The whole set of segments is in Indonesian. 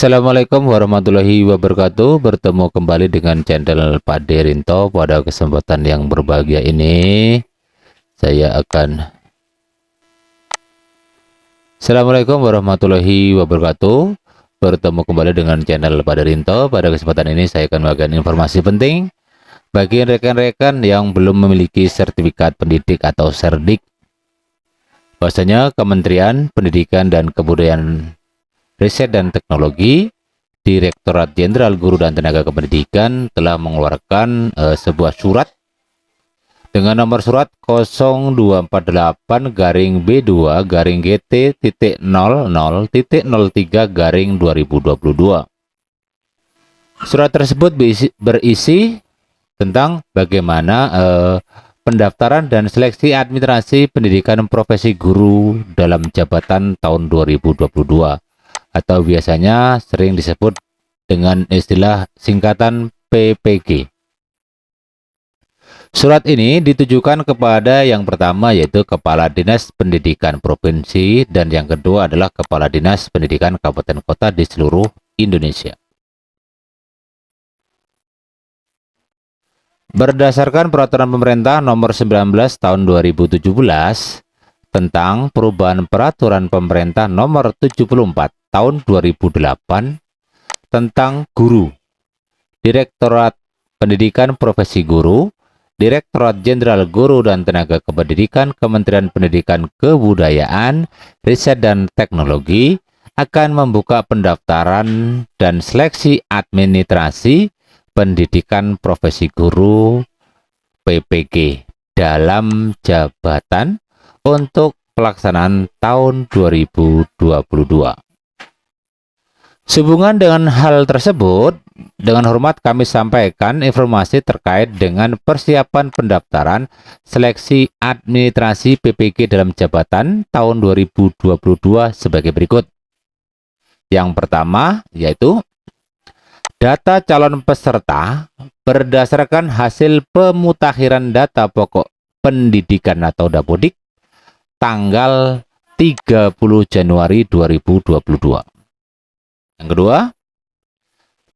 Assalamualaikum warahmatullahi wabarakatuh. Bertemu kembali dengan channel Pak Derinto. Pada kesempatan yang berbahagia ini saya akan Assalamualaikum warahmatullahi wabarakatuh. Bertemu kembali dengan channel Pak Derinto. Pada kesempatan ini saya akan memberikan informasi penting bagi rekan-rekan yang belum memiliki sertifikat pendidik atau Serdik. Bahwasanya Kementerian Pendidikan dan Kebudayaan, Riset dan Teknologi, Direktorat Jenderal Guru dan Tenaga Kependidikan telah mengeluarkan sebuah surat dengan nomor surat 0248-GT.00.03/2022. Surat tersebut berisi tentang bagaimana pendaftaran dan seleksi administrasi pendidikan profesi guru dalam jabatan tahun 2022, atau biasanya sering disebut dengan istilah singkatan PPG. Surat ini ditujukan kepada yang pertama yaitu Kepala Dinas Pendidikan Provinsi dan yang kedua adalah Kepala Dinas Pendidikan Kabupaten Kota di seluruh Indonesia. Berdasarkan Peraturan Pemerintah Nomor 19 Tahun 2017 tentang perubahan Peraturan Pemerintah Nomor 74 Tahun 2008 tentang guru, Direktorat Pendidikan Profesi Guru, Direktorat Jenderal Guru dan Tenaga Kependidikan, Kementerian Pendidikan Kebudayaan, Riset dan Teknologi akan membuka pendaftaran dan seleksi administrasi pendidikan profesi guru PPG dalam jabatan untuk pelaksanaan tahun 2022. Sehubungan dengan hal tersebut, dengan hormat kami sampaikan informasi terkait dengan persiapan pendaftaran seleksi administrasi PPG dalam jabatan tahun 2022 sebagai berikut. Yang pertama yaitu data calon peserta berdasarkan hasil pemutakhiran data pokok pendidikan atau Dapodik tanggal 30 Januari 2022. Yang kedua,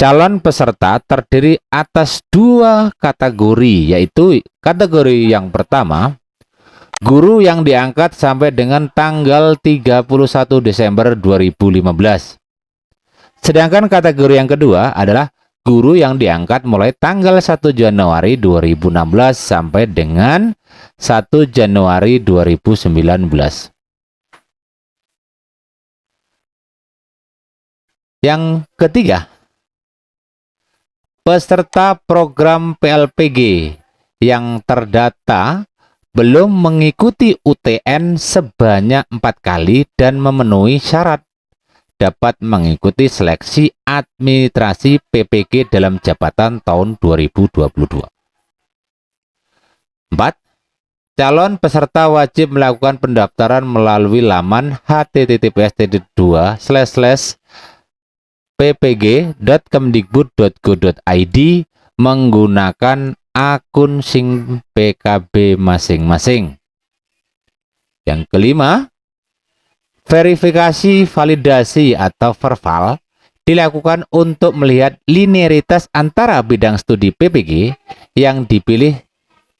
calon peserta terdiri atas dua kategori, yaitu kategori yang pertama, guru yang diangkat sampai dengan tanggal 31 Desember 2015. Sedangkan kategori yang kedua adalah guru yang diangkat mulai tanggal 1 Januari 2016 sampai dengan 1 Januari 2019. Yang ketiga, peserta program PLPG yang terdata belum mengikuti UTN sebanyak 4 kali dan memenuhi syarat dapat mengikuti seleksi administrasi PPG dalam jabatan tahun 2022. 4. Calon peserta wajib melakukan pendaftaran melalui laman https://ppg.kemdikbud.go.id menggunakan akun SIM PKB masing-masing. Yang kelima, verifikasi validasi atau verval dilakukan untuk melihat linearitas antara bidang studi PPG yang dipilih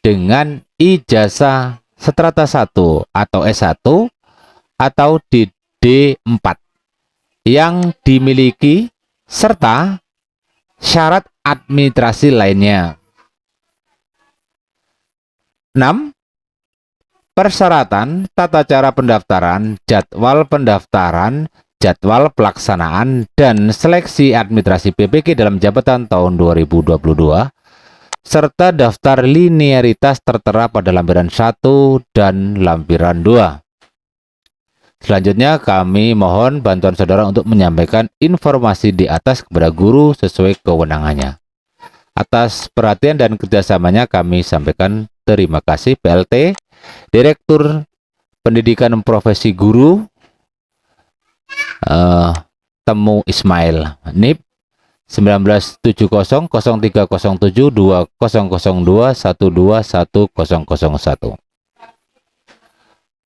dengan ijazah strata 1 atau S1 atau D4 yang dimiliki serta syarat administrasi lainnya. 6. Persyaratan, tata cara pendaftaran, jadwal pelaksanaan, dan seleksi administrasi PPG dalam jabatan tahun 2022, serta daftar linearitas tertera pada lampiran 1 dan lampiran 2. Selanjutnya kami mohon bantuan saudara untuk menyampaikan informasi di atas kepada guru sesuai kewenangannya. Atas perhatian dan kerjasamanya kami sampaikan terima kasih. PLT Direktur Pendidikan Profesi Guru Temu Ismail, NIP 197030372002121101.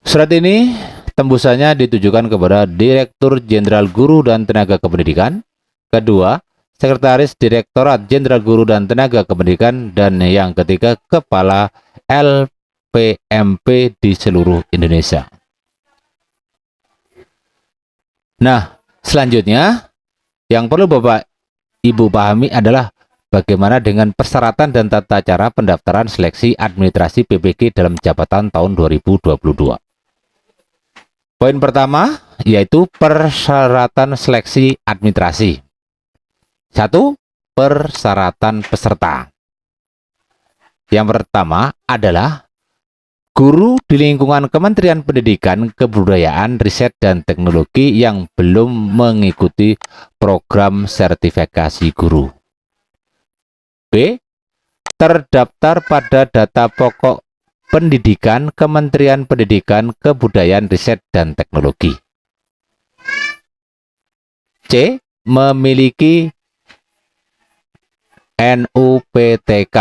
Surat ini tembusannya ditujukan kepada Direktur Jenderal Guru dan Tenaga Kependidikan, kedua, Sekretaris Direktorat Jenderal Guru dan Tenaga Kependidikan, dan yang ketiga, Kepala LPMP di seluruh Indonesia. Nah, selanjutnya yang perlu Bapak Ibu pahami adalah bagaimana dengan persyaratan dan tata cara pendaftaran seleksi administrasi PPG dalam jabatan tahun 2022. Poin pertama yaitu persyaratan seleksi administrasi. 1. Persyaratan peserta. Yang pertama adalah guru di lingkungan Kementerian Pendidikan, Kebudayaan, Riset, dan Teknologi yang belum mengikuti program sertifikasi guru. B. Terdaftar pada data pokok pendidikan Kementerian Pendidikan, Kebudayaan, Riset, dan Teknologi. C. Memiliki NUPTK,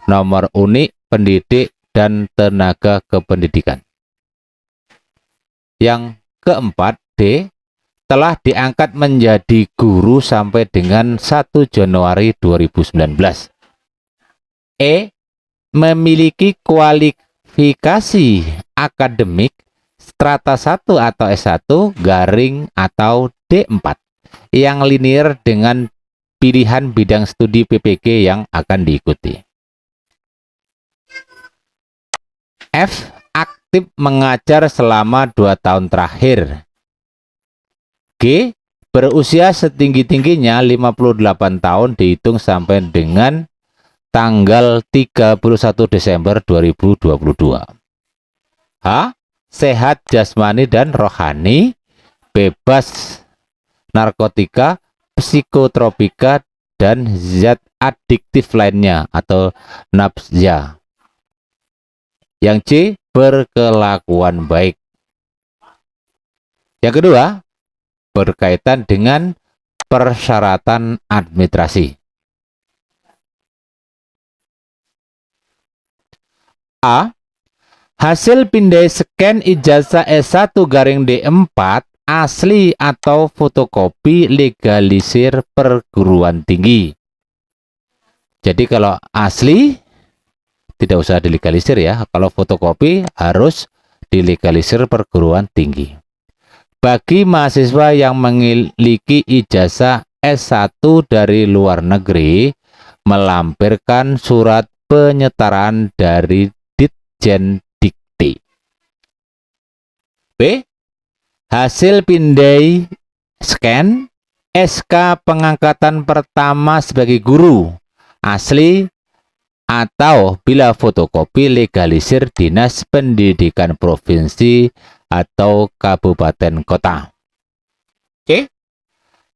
nomor unik pendidik dan tenaga kependidikan. Yang keempat, D. Telah diangkat menjadi guru sampai dengan 1 Januari 2019. E. Memiliki kualifikasi akademik strata 1 atau S1 garing atau D4 yang linear dengan pilihan bidang studi PPG yang akan diikuti. F. Aktif mengajar selama 2 tahun terakhir. G. Berusia setinggi-tingginya 58 tahun dihitung sampai dengan tanggal 31 Desember 2022. H. Sehat jasmani dan rohani, bebas narkotika, psikotropika, dan zat adiktif lainnya atau nafsa. Yang C. Berkelakuan baik. Yang kedua, berkaitan dengan persyaratan administrasi. A. Hasil pindai scan ijazah S1 garing D4 asli atau fotokopi legalisir perguruan tinggi. Jadi kalau asli tidak usah dilegalisir ya, kalau fotokopi harus dilegalisir perguruan tinggi. Bagi mahasiswa yang memiliki ijazah S1 dari luar negeri, melampirkan surat penyetaraan dari Ditjen Dikti. B. Hasil pindai scan SK pengangkatan pertama sebagai guru asli atau bila fotokopi legalisir Dinas Pendidikan Provinsi atau Kabupaten Kota. Oke.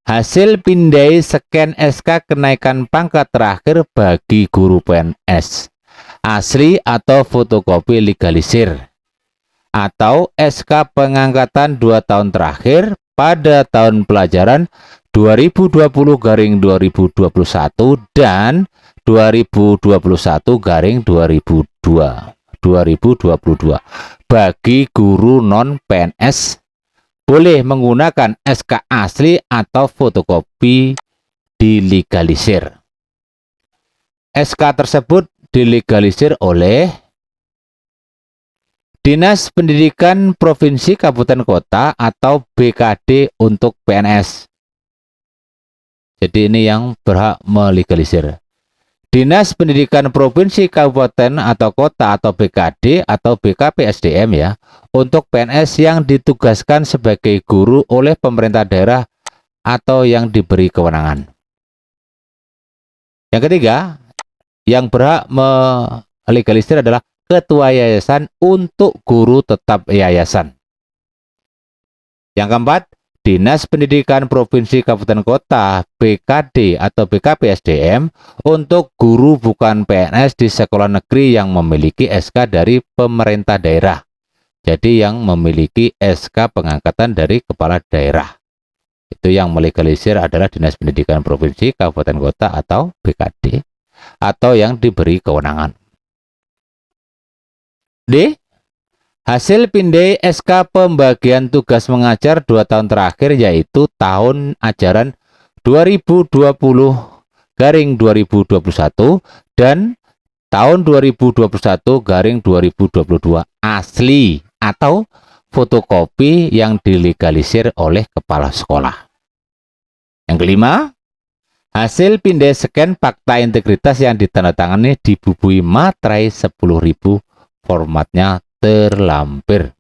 Hasil pindai scan SK kenaikan pangkat terakhir bagi guru PNS asli atau fotokopi legalisir atau SK pengangkatan 2 tahun terakhir pada tahun pelajaran 2020-2021 dan 2021-2022 bagi guru non PNS boleh menggunakan SK asli atau fotokopi dilegalisir. SK tersebut dilegalisir oleh Dinas Pendidikan Provinsi, Kabupaten, Kota atau BKD untuk PNS. Jadi ini yang berhak melegalisir. Dinas Pendidikan Provinsi, Kabupaten atau Kota atau BKD atau BKP SDM ya, untuk PNS yang ditugaskan sebagai guru oleh pemerintah daerah atau yang diberi kewenangan. Yang ketiga, yang berhak melegalisir adalah ketua yayasan untuk guru tetap yayasan. Yang keempat, Dinas Pendidikan Provinsi, Kabupaten, Kota, BKD atau BKP SDM untuk guru bukan PNS di sekolah negeri yang memiliki SK dari pemerintah daerah. Jadi yang memiliki SK pengangkatan dari kepala daerah. Itu yang melegalisir adalah Dinas Pendidikan Provinsi, Kabupaten, Kota atau BKD atau yang diberi kewenangan. D. Hasil pindai SK pembagian tugas mengajar 2 tahun terakhir yaitu tahun ajaran 2020-2021 dan tahun 2021-2022 asli atau fotokopi yang dilegalisir oleh kepala sekolah. Yang kelima, hasil pindai scan fakta integritas yang ditandatangani dibubui materai 10.000 formatnya terlampir.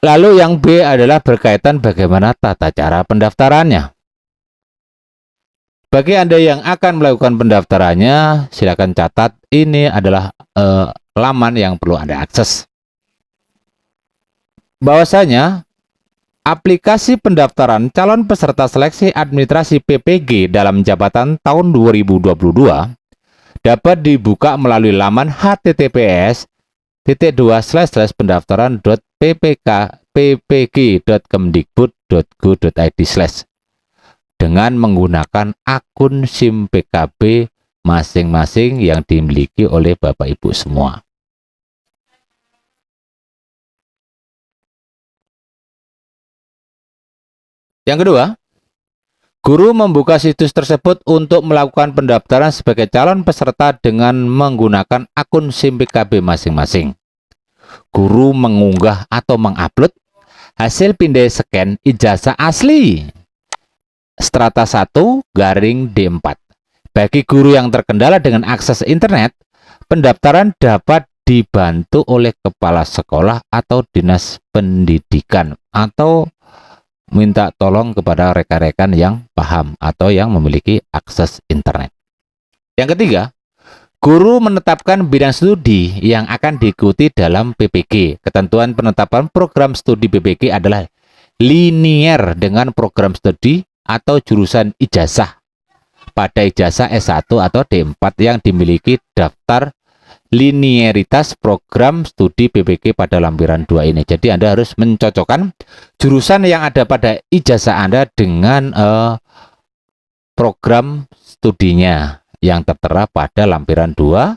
Lalu yang B adalah berkaitan bagaimana tata cara pendaftarannya. Bagi Anda yang akan melakukan pendaftarannya, silakan catat ini adalah laman yang perlu Anda akses. Bahwasanya aplikasi pendaftaran calon peserta seleksi administrasi PPG dalam jabatan tahun 2022 dapat dibuka melalui laman https://pendaftaran.ppg.kemdikbud.go.id/ dengan menggunakan akun SIM PKB masing-masing yang dimiliki oleh Bapak Ibu semua. Yang kedua, guru membuka situs tersebut untuk melakukan pendaftaran sebagai calon peserta dengan menggunakan akun SIM PKB masing-masing. Guru mengunggah atau mengupload hasil pindai scan ijazah asli strata 1/D4. Bagi guru yang terkendala dengan akses internet, pendaftaran dapat dibantu oleh kepala sekolah atau dinas pendidikan atau minta tolong kepada rekan-rekan yang paham atau yang memiliki akses internet. Yang ketiga, guru menetapkan bidang studi yang akan diikuti dalam PPG. Ketentuan penetapan program studi PPG adalah linier dengan program studi atau jurusan ijazah pada ijazah S1 atau D4 yang dimiliki daftar linearitas program studi PPG pada lampiran 2 ini. Jadi Anda harus mencocokkan jurusan yang ada pada ijazah Anda dengan program studinya yang tertera pada lampiran 2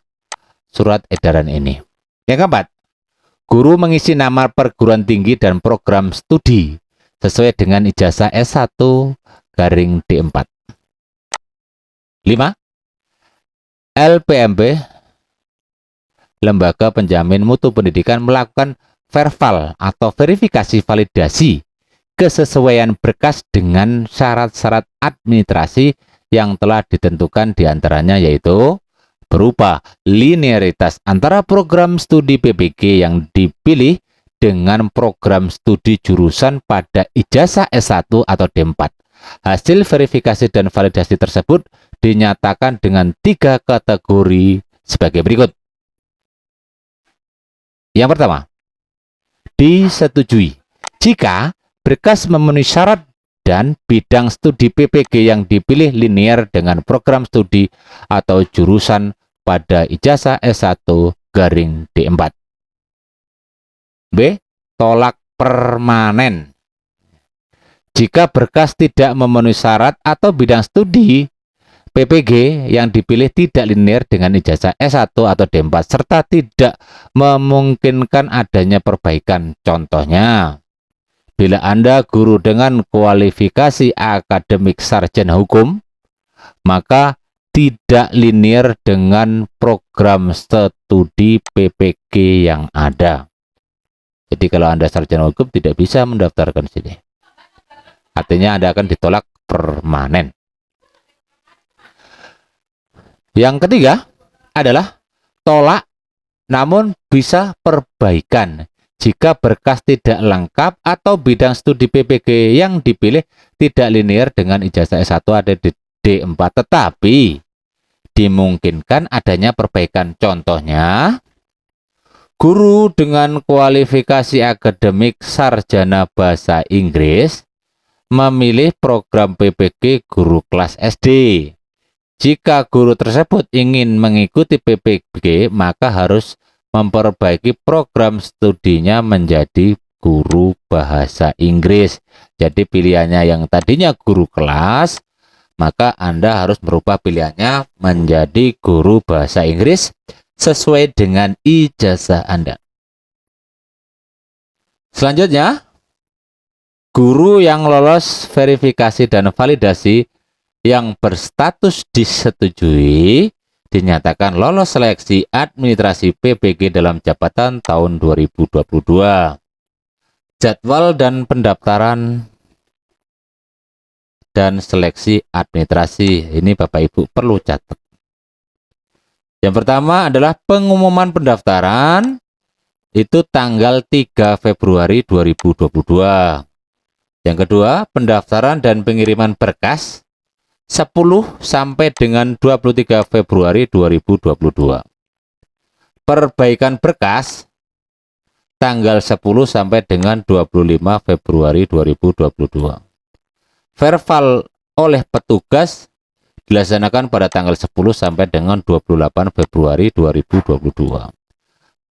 surat edaran ini. Yang keempat, guru mengisi nama perguruan tinggi dan program studi sesuai dengan ijazah S1/D4. 5. LPMP Lembaga Penjamin Mutu Pendidikan melakukan verval atau verifikasi validasi kesesuaian berkas dengan syarat-syarat administrasi yang telah ditentukan diantaranya yaitu berupa linearitas antara program studi PPG yang dipilih dengan program studi jurusan pada ijazah S1 atau D4. Hasil verifikasi dan validasi tersebut dinyatakan dengan 3 kategori sebagai berikut. Yang pertama, disetujui jika berkas memenuhi syarat dan bidang studi PPG yang dipilih linear dengan program studi atau jurusan pada ijazah S1/D4. B. Tolak permanen. Jika berkas tidak memenuhi syarat atau bidang studi PPG yang dipilih tidak linear dengan ijazah S1 atau D4 serta tidak memungkinkan adanya perbaikan. Contohnya, bila Anda guru dengan kualifikasi akademik sarjana hukum, maka tidak linear dengan program studi PPG yang ada. Jadi kalau Anda sarjana hukum tidak bisa mendaftarkan sini. Artinya Anda akan ditolak permanen. Yang ketiga adalah tolak namun bisa perbaikan jika berkas tidak lengkap atau bidang studi PPG yang dipilih tidak linear dengan ijazah S1 atau D4 tetapi dimungkinkan adanya perbaikan. Contohnya, guru dengan kualifikasi akademik sarjana bahasa Inggris memilih program PPG guru kelas SD. Jika guru tersebut ingin mengikuti PPG, maka harus memperbaiki program studinya menjadi guru bahasa Inggris. Jadi pilihannya yang tadinya guru kelas, maka Anda harus merubah pilihannya menjadi guru bahasa Inggris sesuai dengan ijazah Anda. Selanjutnya, guru yang lolos verifikasi dan validasi yang berstatus disetujui dinyatakan lolos seleksi administrasi PPG dalam jabatan tahun 2022. Jadwal dan pendaftaran dan seleksi administrasi. Ini Bapak Ibu perlu catat. Yang pertama adalah pengumuman pendaftaran itu tanggal 3 Februari 2022. Yang kedua, pendaftaran dan pengiriman berkas 10 sampai dengan 23 Februari 2022. Perbaikan berkas tanggal 10 sampai dengan 25 Februari 2022. Verbal oleh petugas dilaksanakan pada tanggal 10 sampai dengan 28 Februari 2022.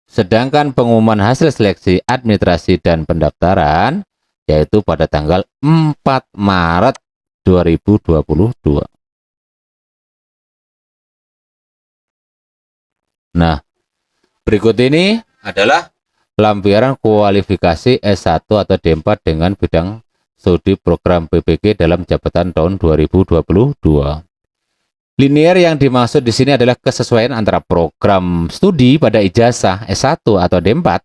Sedangkan pengumuman hasil seleksi administrasi dan pendaftaran yaitu pada tanggal 4 Maret 2022. Nah, berikut ini adalah lampiran kualifikasi S1 atau D4 dengan bidang studi program PPG dalam jabatan tahun 2022. Linear yang dimaksud di sini adalah kesesuaian antara program studi pada ijazah S1 atau D4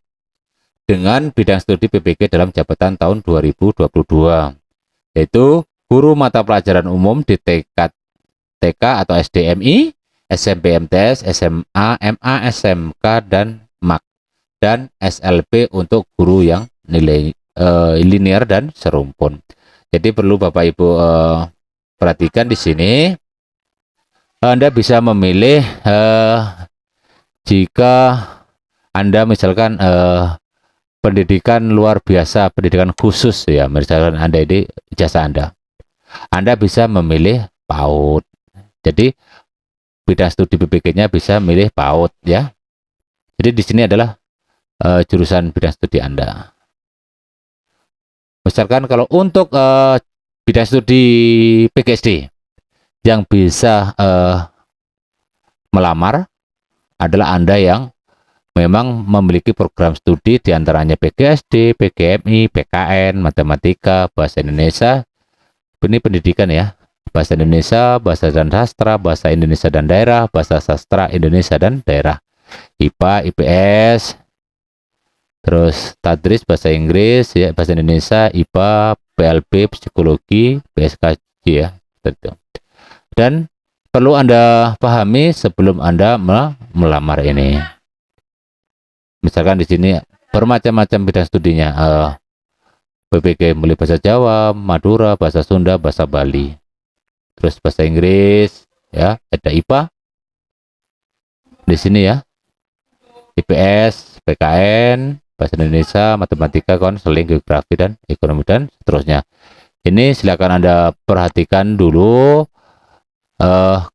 dengan bidang studi PPG dalam jabatan tahun 2022, yaitu guru mata pelajaran umum di tingkat TK atau SDMI, SMP MTS, SMA, MA, SMK, dan MAK, dan SLP untuk guru yang nilai linear dan serumpun. Jadi perlu Bapak Ibu perhatikan di sini. Anda bisa memilih jika Anda misalkan pendidikan luar biasa, pendidikan khusus ya, misalkan Anda ini ijazah Anda bisa memilih PAUD. Jadi bidang studi PPG-nya bisa milih PAUD ya. Jadi di sini adalah jurusan bidang studi Anda. Misalkan kalau untuk bidang studi PGSD yang bisa melamar adalah Anda yang memang memiliki program studi diantaranya PGSD, PGMI, PKN, Matematika, Bahasa Indonesia. Ini pendidikan ya. Bahasa Indonesia, Bahasa dan Sastra, Bahasa Indonesia dan Daerah, Bahasa Sastra Indonesia dan Daerah, IPA, IPS, terus Tadris Bahasa Inggris ya, Bahasa Indonesia, IPA, PLB, Psikologi, PSKJ ya. Dan perlu Anda pahami sebelum Anda melamar ini. Misalkan di sini bermacam-macam bidang studinya. PPG mulai bahasa Jawa, Madura, bahasa Sunda, bahasa Bali. Terus bahasa Inggris ya, ada IPA. Di sini ya. IPS, PKN, Bahasa Indonesia, Matematika, Konseling, Geografi, dan Ekonomi, dan seterusnya. Ini silakan Anda perhatikan dulu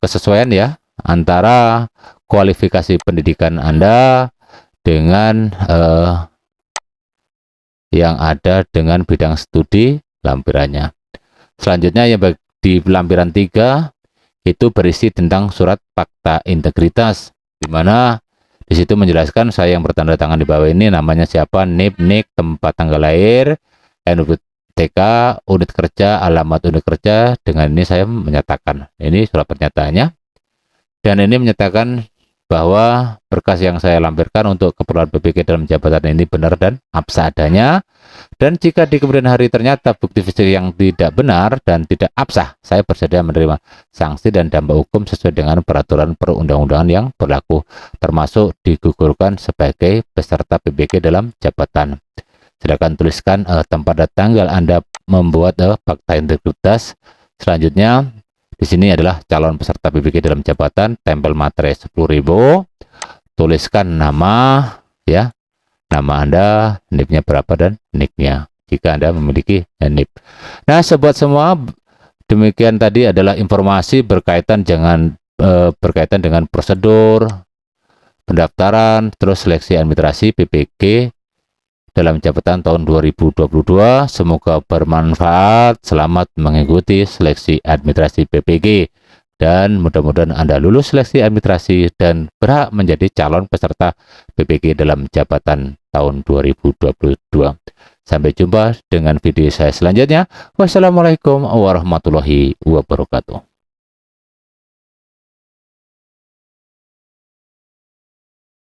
kesesuaian ya antara kualifikasi pendidikan Anda dengan yang ada dengan bidang studi lampirannya. Selanjutnya yang di lampiran 3 itu berisi tentang surat fakta integritas, di mana di situ menjelaskan saya yang bertanda tangan di bawah ini namanya siapa, NIP, NIK, tempat tanggal lahir, NUTK, unit kerja, alamat unit kerja. Dengan ini saya menyatakan, ini surat pernyataannya, dan ini menyatakan bahwa berkas yang saya lampirkan untuk keperluan PPG dalam jabatan ini benar dan absah adanya. Dan jika di kemudian hari ternyata bukti fisik yang tidak benar dan tidak absah, saya bersedia menerima sanksi dan dampak hukum sesuai dengan peraturan perundang-undangan yang berlaku, termasuk digugurkan sebagai peserta PPG dalam jabatan. Silakan tuliskan tempat dan tanggal Anda membuat fakta integritas. Selanjutnya di sini adalah calon peserta PPG dalam jabatan, tempel materai 10.000, tuliskan nama ya, nama Anda, NIP-nya berapa dan NIK-nya jika Anda memiliki NIP. Nah, sobat semua, demikian tadi adalah informasi berkaitan dengan prosedur pendaftaran terus seleksi administrasi PPG dalam jabatan tahun 2022. Semoga bermanfaat. Selamat mengikuti seleksi administrasi PPG Dan mudah-mudahan Anda lulus seleksi administrasi dan berhak menjadi calon peserta PPK dalam jabatan tahun 2022. Sampai jumpa dengan video saya selanjutnya. Wassalamualaikum warahmatullahi wabarakatuh.